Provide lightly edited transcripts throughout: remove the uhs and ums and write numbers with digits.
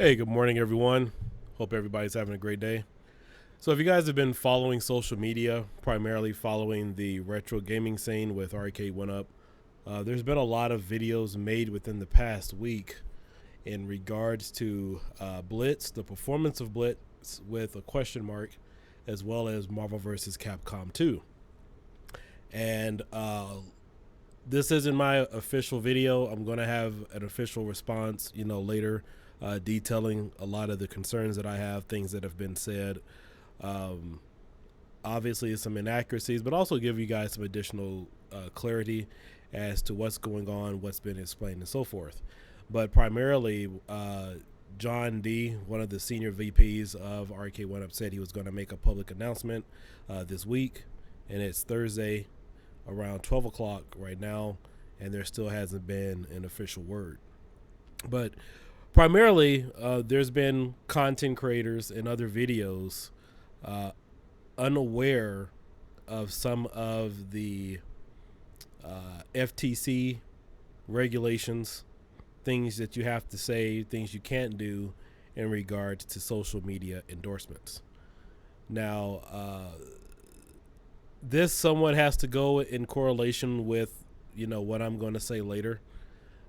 Hey, good morning, everyone. Hope everybody's having a great day. So, if you guys have been following social media, primarily following the retro gaming scene with Arcade1up, there's been a lot of videos made within the past week in regards to Blitz, the performance of Blitz with a question mark, as well as Marvel vs. Capcom 2. And this isn't my official video. I'm going to have an official response, later, detailing a lot of the concerns that I have, things that have been said. Obviously, some inaccuracies, but also give you guys some additional clarity as to what's going on, what's been explained, and so forth. But primarily, John D., one of the senior VPs of Arcade1up, said he was going to make a public announcement this week, and it's Thursday around 12 o'clock right now, and there still hasn't been an official word. But primarily, there's been content creators and other videos unaware of some of the FTC regulations, things that you have to say, things you can't do in regards to social media endorsements. Now, this somewhat has to go in correlation with, what I'm going to say later.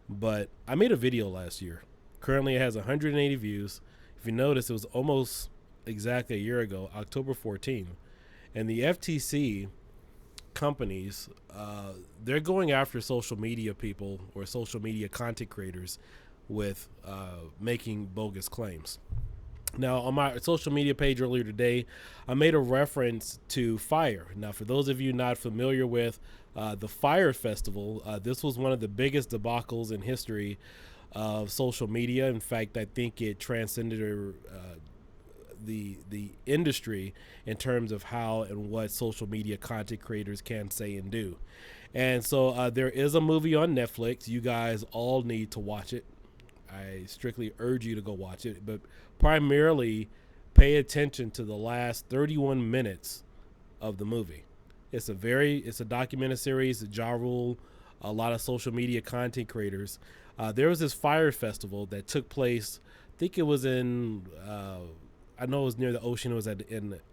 But I made a video last year. Currently, it has 180 views. If you notice, it was almost exactly a year ago, October 14th. And the FTC companies, they're going after social media people or social media content creators with making bogus claims. Now, on my social media page earlier today, I made a reference to Fire. Now, for those of you not familiar with the Fire Festival, this was one of the biggest debacles in history of social media. In fact, I think it transcended the industry in terms of how and what social media content creators can say and do. And so there is a movie on Netflix. You guys all need to watch it. I strictly urge you to go watch it, but primarily pay attention to the last 31 minutes of the movie. It's a documentary series, Ja Rule, a lot of social media content creators. There was this Fire Festival that took place, I think it was I know it was near the ocean, it was on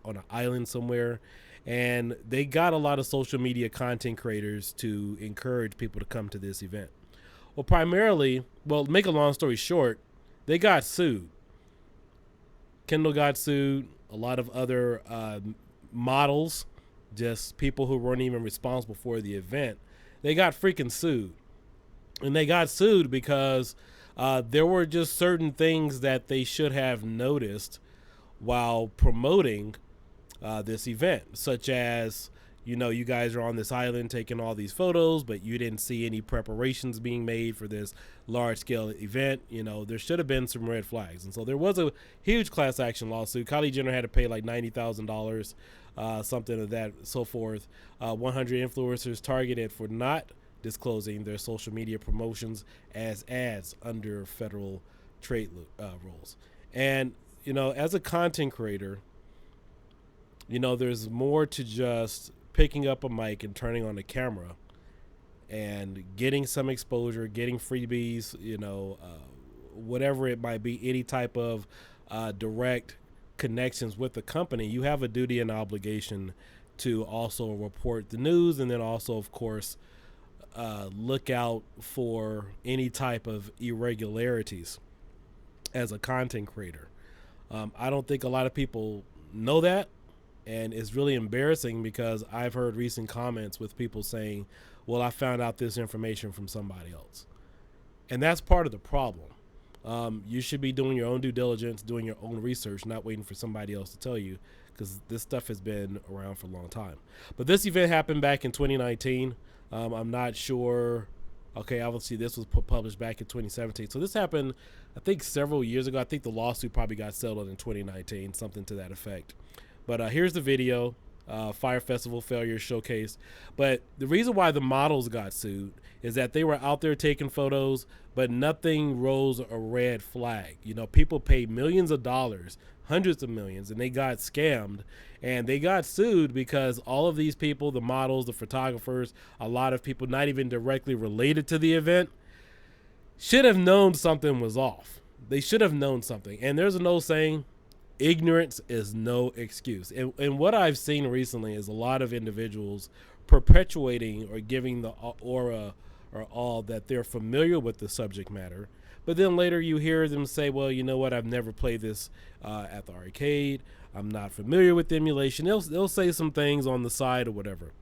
an island somewhere, and they got a lot of social media content creators to encourage people to come to this event. Well, primarily, to make a long story short, they got sued. Kendall got sued, a lot of other models, just people who weren't even responsible for the event, they got freaking sued. And they got sued because there were just certain things that they should have noticed while promoting this event, such as, you guys are on this island taking all these photos, but you didn't see any preparations being made for this large-scale event. There should have been some red flags. And so there was a huge class action lawsuit. Kylie Jenner had to pay like $90,000, something of that, so forth. 100 influencers targeted for not disclosing their social media promotions as ads under federal trade rules. And, as a content creator, there's more to just picking up a mic and turning on the camera and getting some exposure, getting freebies, whatever it might be, any type of direct connections with the company. You have a duty and obligation to also report the news, and then also, of course, look out for any type of irregularities as a content creator. I don't think a lot of people know that. And it's really embarrassing because I've heard recent comments with people saying, well, I found out this information from somebody else. And that's part of the problem. You should be doing your own due diligence, doing your own research, not waiting for somebody else to tell you, because this stuff has been around for a long time. But this event happened back in 2019. I'm not sure. Okay, obviously this was published back in 2017. So this happened, I think, several years ago. I think the lawsuit probably got settled in 2019, something to that effect. But here's the video, Fire Festival Failure Showcase. But the reason why the models got sued is that they were out there taking photos, but nothing rose a red flag. People paid millions of dollars, hundreds of millions, and they got scammed. And they got sued because all of these people, the models, the photographers, a lot of people not even directly related to the event, should have known something was off. They should have known something. And there's an old saying, ignorance is no excuse. And what I've seen recently is a lot of individuals perpetuating or giving the aura or all that they're familiar with the subject matter. But then later you hear them say, well, you know what, I've never played this at the arcade. I'm not familiar with the emulation. They'll say some things on the side or whatever.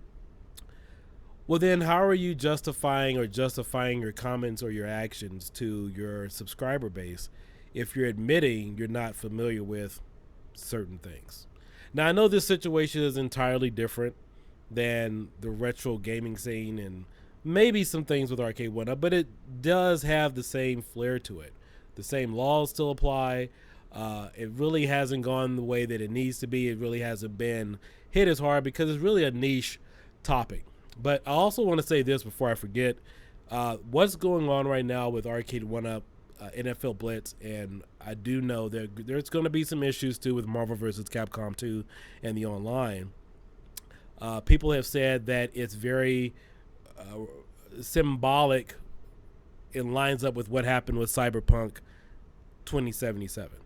Well, then how are you justifying your comments or your actions to your subscriber base if you're admitting you're not familiar with certain things? Now, I know this situation is entirely different than the retro gaming scene and maybe some things with Arcade1up, but it does have the same flair to it. The same laws still apply. It really hasn't gone the way that it needs to be. It really hasn't been hit as hard because it's really a niche topic. But I also want to say this before I forget. What's going on right now with Arcade1up, NFL Blitz, and I do know that there's going to be some issues too with Marvel vs. Capcom 2 and the online. People have said that it's very symbolic. It lines up with what happened with Cyberpunk 2077.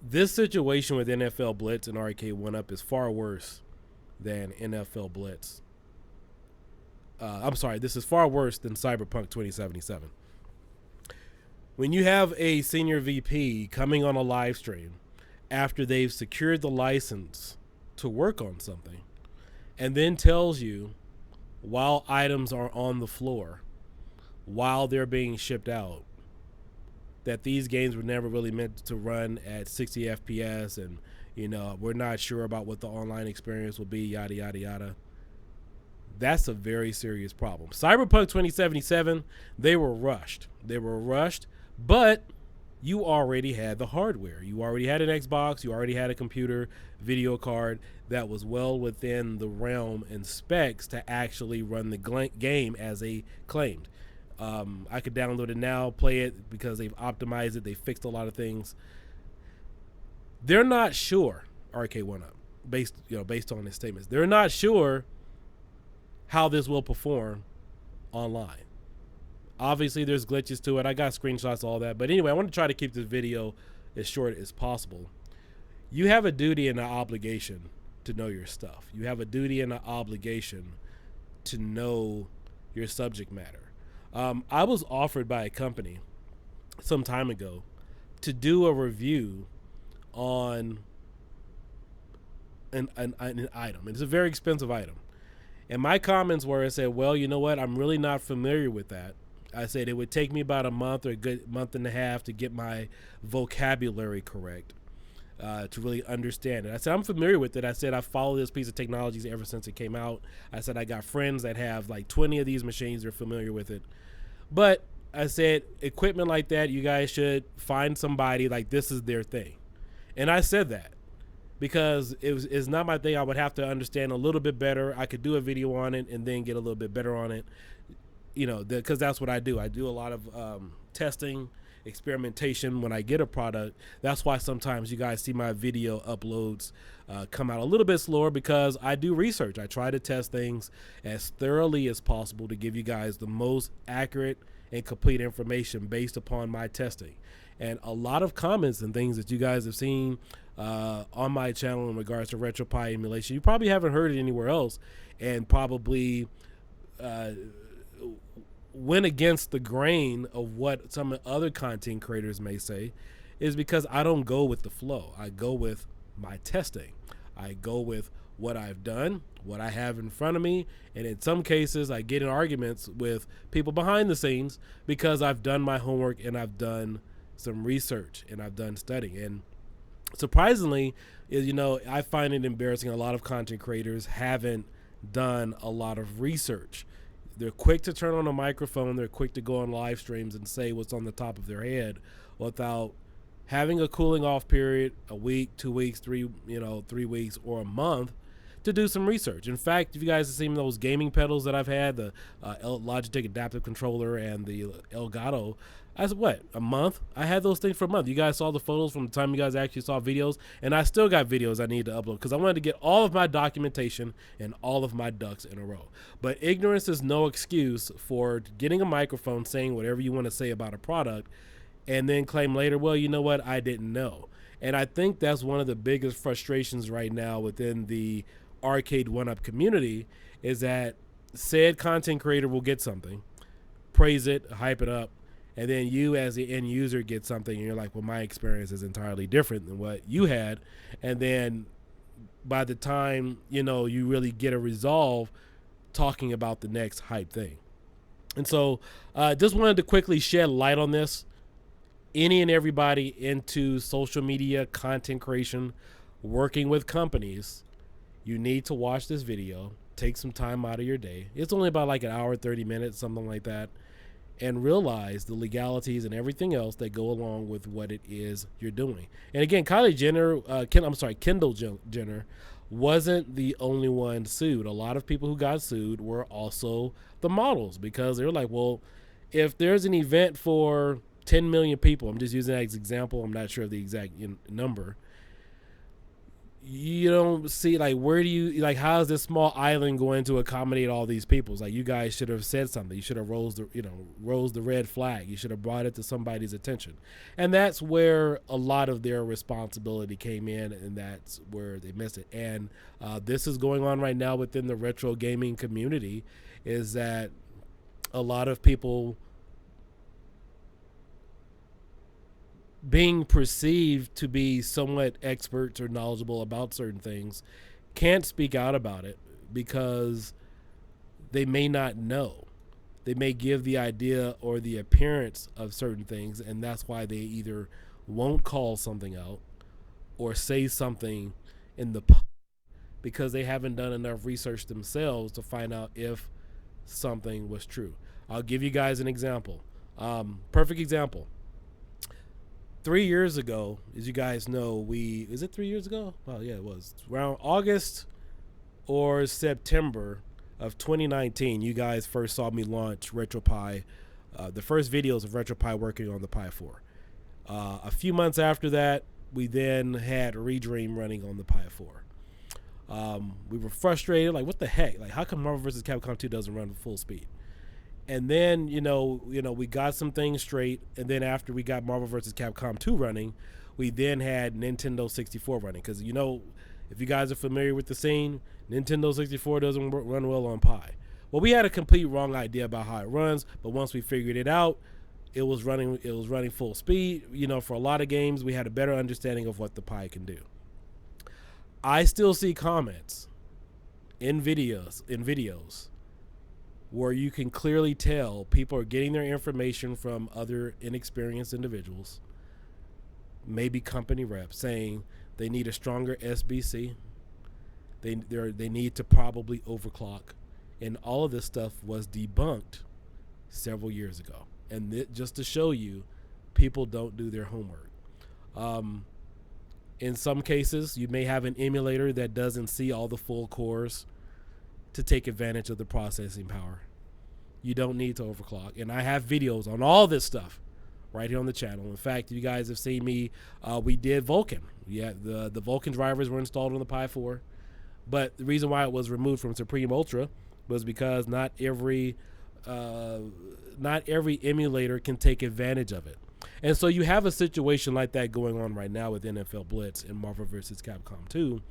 This situation with NFL Blitz and Arcade1up is far worse than NFL Blitz. I'm sorry, this is far worse than Cyberpunk 2077. When you have a senior VP coming on a live stream after they've secured the license to work on something and then tells you while items are on the floor, while they're being shipped out, that these games were never really meant to run at 60 FPS and, you know, we're not sure about what the online experience will be, yada, yada, yada. That's a very serious problem. Cyberpunk 2077, they were rushed. But you already had the hardware. You already had an Xbox. You already had a computer video card that was well within the realm and specs to actually run the game as they claimed. I could download it now, play it because they've optimized it. They fixed a lot of things. They're not sure, Arcade1up, based on his statements. They're not sure how this will perform online. Obviously, there's glitches to it. I got screenshots, all that. But anyway, I want to try to keep this video as short as possible. You have a duty and an obligation to know your stuff. You have a duty and an obligation to know your subject matter. I was offered by a company some time ago to do a review on an item. It's a very expensive item. And my comments were, I said, well, you know what? I'm really not familiar with that. I said it would take me about a month or a good month and a half to get my vocabulary correct, to really understand it. I said, I'm familiar with it. I said, I follow this piece of technology ever since it came out. I said, I got friends that have like 20 of these machines. They're familiar with it. But I said, equipment like that, you guys should find somebody like this is their thing. And I said that because it's not my thing. I would have to understand a little bit better. I could do a video on it and then get a little bit better on it, you know, because that's what I do. I do a lot of testing, experimentation when I get a product. That's why sometimes you guys see my video uploads come out a little bit slower, because I do research. I try to test things as thoroughly as possible to give you guys the most accurate and complete information based upon my testing. And a lot of comments and things that you guys have seen on my channel in regards to retropie emulation, you probably haven't heard it anywhere else, and probably went against the grain of what some other content creators may say, is because I don't go with the flow. I go with my testing. I go with what I've done, what I have in front of me, and in some cases I get in arguments with people behind the scenes because I've done my homework and I've done some research and I've done studying. And surprisingly, you know, I find it embarrassing, a lot of content creators haven't done a lot of research. They're quick to turn on a microphone. They're quick to go on live streams and say what's on the top of their head without having a cooling off period, a week, 2 weeks, 3 weeks, or a month to do some research. In fact, if you guys have seen those gaming pedals that I've had, the Logitech adaptive controller and the Elgato, I said, what, a month? I had those things for a month. You guys saw the photos from the time you guys actually saw videos, and I still got videos I need to upload because I wanted to get all of my documentation and all of my ducks in a row. But ignorance is no excuse for getting a microphone, saying whatever you want to say about a product, and then claim later, well, you know what, I didn't know. And I think that's one of the biggest frustrations right now within the Arcade1up community, is that said content creator will get something, praise it, hype it up, and then you as the end user get something and you're like, well, my experience is entirely different than what you had. And then by the time, you know, you really get a resolve, talking about the next hype thing. And so just wanted to quickly shed light on this. Any and everybody into social media content creation, working with companies, you need to watch this video. Take some time out of your day. It's only about like an hour, 30 minutes, something like that. And realize the legalities and everything else that go along with what it is you're doing. And again, Kendall Jenner wasn't the only one sued. A lot of people who got sued were also the models, because they're like, well, if there's an event for 10 million people, I'm just using that as an example, I'm not sure of the exact number, you don't see, like, where do you, like, how is this small island going to accommodate all these people? It's like, you guys should have said something. You should have rose the red flag. You should have brought it to somebody's attention. And that's where a lot of their responsibility came in, and that's where they missed it. And this is going on right now within the retro gaming community, is that a lot of people being perceived to be somewhat experts or knowledgeable about certain things can't speak out about it because they may not know. They may give the idea or the appearance of certain things, and that's why they either won't call something out or say something in the because they haven't done enough research themselves to find out if something was true. I'll give you guys an example. Perfect example. 3 years ago, as you guys know, is it 3 years ago? Well, yeah, it was around August or September of 2019. You guys first saw me launch RetroPie, the first videos of RetroPie working on the Pi 4. A few months after that, we then had Redream running on the Pi 4. We were frustrated, like, what the heck? Like, how come Marvel vs. Capcom 2 doesn't run full speed? And then, you know, we got some things straight. And then after we got Marvel vs. Capcom 2 running, we then had Nintendo 64 running. Because, you know, if you guys are familiar with the scene, Nintendo 64 doesn't run well on Pi. Well, we had a complete wrong idea about how it runs. But once we figured it out, it was running full speed. You know, for a lot of games, we had a better understanding of what the Pi can do. I still see comments in videos where you can clearly tell people are getting their information from other inexperienced individuals, maybe company reps, saying they need a stronger SBC. They need to probably overclock. And all of this stuff was debunked several years ago. And just to show you, people don't do their homework. In some cases, you may have an emulator that doesn't see all the full cores to take advantage of the processing power. You don't need to overclock. And I have videos on all this stuff right here on the channel. In fact, you guys have seen me, we did Vulkan. Yeah, the Vulkan drivers were installed on the Pi 4. But the reason why it was removed from Supreme Ultra was because not every emulator can take advantage of it. And so you have a situation like that going on right now with NFL Blitz and Marvel vs. Capcom 2.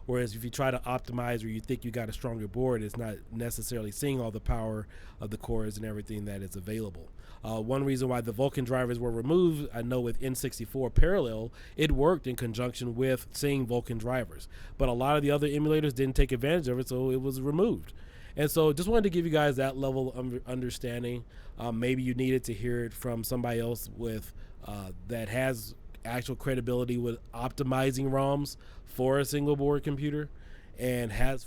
Whereas if you try to optimize or you think you got a stronger board, it's not necessarily seeing all the power of the cores and everything that is available. One reason why the Vulkan drivers were removed, I know with N64 Parallel, it worked in conjunction with seeing Vulkan drivers. But a lot of the other emulators didn't take advantage of it, so it was removed. And so just wanted to give you guys that level of understanding. Maybe you needed to hear it from somebody else with that has actual credibility with optimizing ROMs for a single board computer and has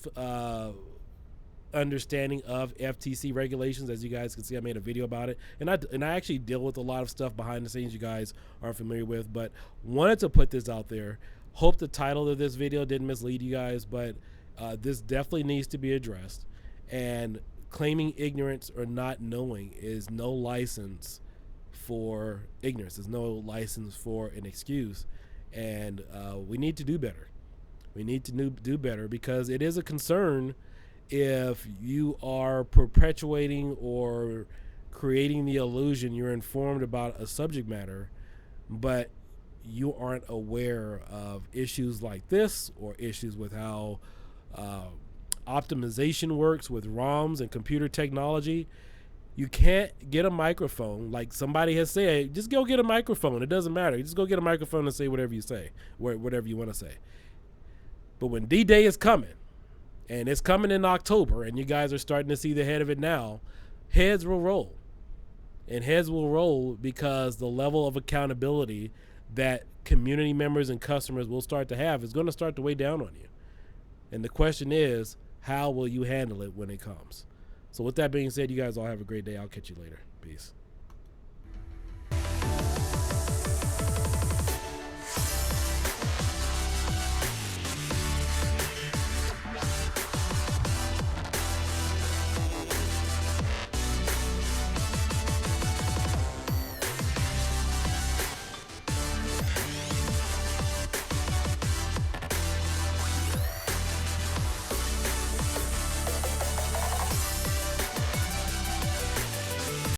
understanding of FTC regulations. As you guys can see, I made a video about it, and I actually deal with a lot of stuff behind the scenes you guys aren't familiar with, but wanted to put this out there. Hope the title of this video didn't mislead you guys, but this definitely needs to be addressed. And claiming ignorance or not knowing is no license for ignorance. There's no license for an excuse. And we need to do better. We need to do better, because it is a concern if you are perpetuating or creating the illusion you're informed about a subject matter, but you aren't aware of issues like this or issues with how optimization works with ROMs and computer technology. You can't get a microphone like somebody has said. Just go get a microphone. It doesn't matter. You just go get a microphone and say whatever you say, whatever you want to say. But when D-Day is coming, and it's coming in October, and you guys are starting to see the head of it now, heads will roll. And heads will roll because the level of accountability that community members and customers will start to have is going to start to weigh down on you. And the question is, how will you handle it when it comes? So with that being said, you guys all have a great day. I'll catch you later. Peace.